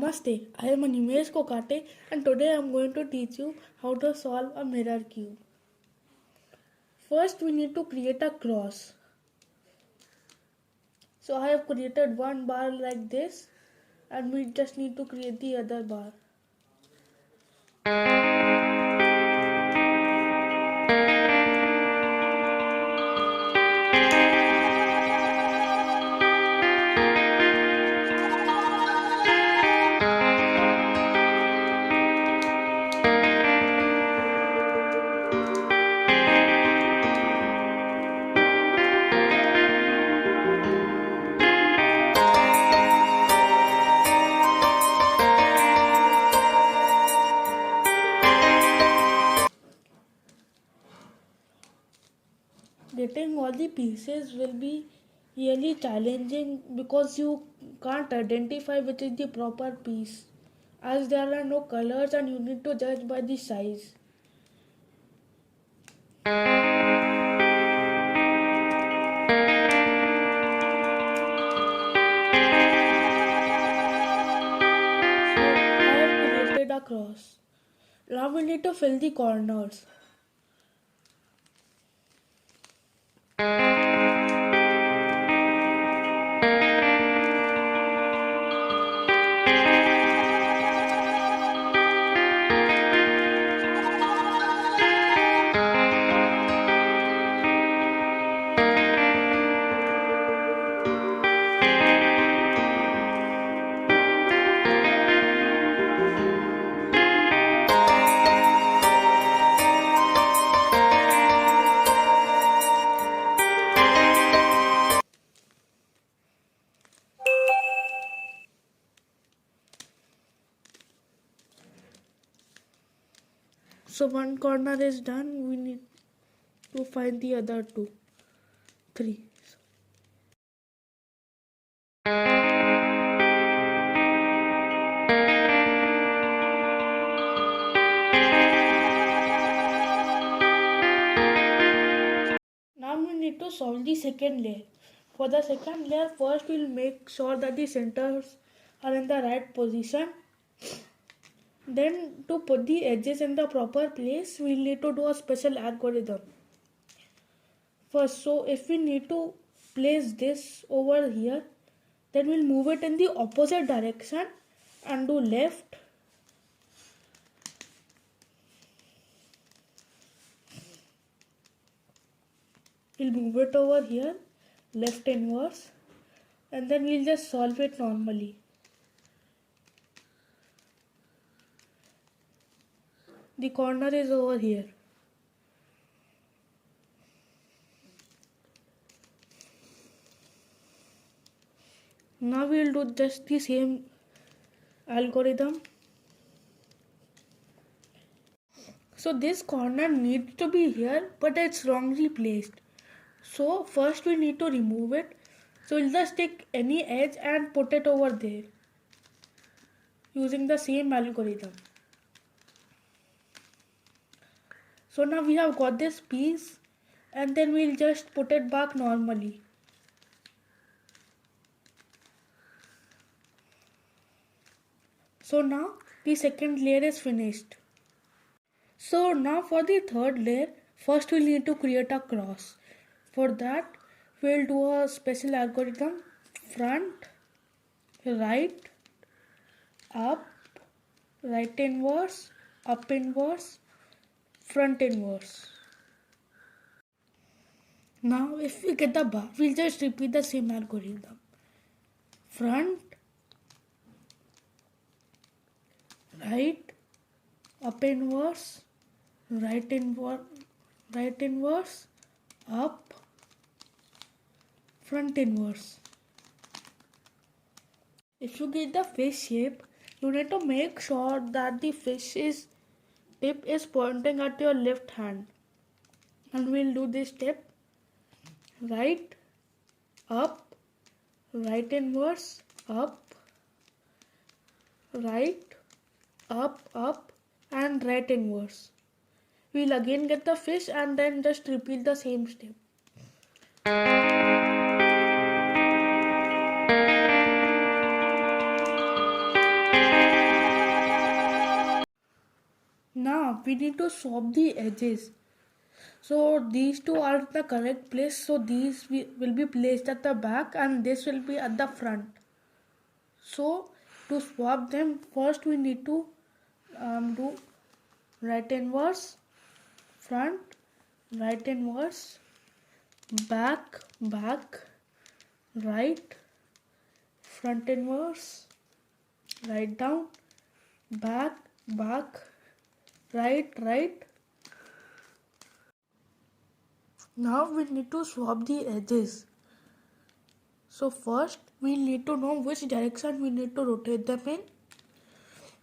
Namaste, I am Animesh Kokatay and today I am going to teach you how to solve a mirror cube. First we need to create a cross. So I have created one bar like this and we just need to create the other bar. Getting all the pieces will be really challenging because you can't identify which is the proper piece, as there are no colors and you need to judge by the size. I have created a cross. Now we need to fill the corners. So one corner is done, we need to find the other three. Now we need to solve the second layer. For the second layer, first we'll make sure that the centers are in the right position. Then to put the edges in the proper place, we'll need to do a special algorithm. First, so if we need to place this over here, then we'll move it in the opposite direction and do left. We'll move it over here, left inverse, and then we'll just solve it normally. The corner is over here. Now we'll do just the same algorithm. So this corner needs to be here, but it's wrongly placed. So first we need to remove it. So we'll just take any edge and put it over there using the same algorithm. So now we have got this piece and then we'll just put it back normally. So now the second layer is finished. So now for the third layer, first we'll need to create a cross. For that, we'll do a special algorithm: front, right, up, right inverse, up inverse, front inverse. Now if we get the bar, we'll just repeat the same algorithm: front, right, up inverse, right inverse, up, front inverse. If you get the fish shape, you need to make sure that the fish's tip is pointing at your left hand. And we'll do this step: right, up, right inverse, up, right, up, and right inverse. We'll again get the fish and then just repeat the same step. now we need to swap the edges. So these two are the correct place. So these will be placed at the back and this will be at the front. So to swap them, first we need to do right inverse, front, right inverse, back, back, right, front inverse, right down, back, back, right, right. Now we need to swap the edges. So first we need to know which direction we need to rotate them in.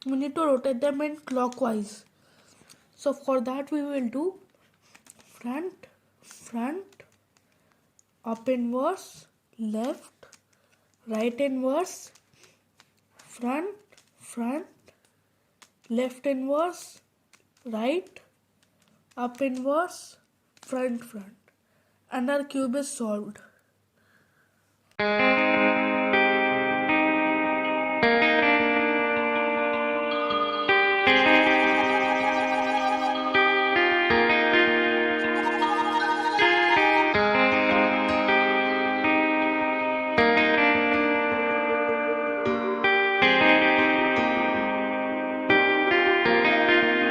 We need to rotate them in clockwise. So for that we will do front, front, up inverse, left, right inverse, front, front, left inverse, right, up inverse, front, front. And our cube is solved.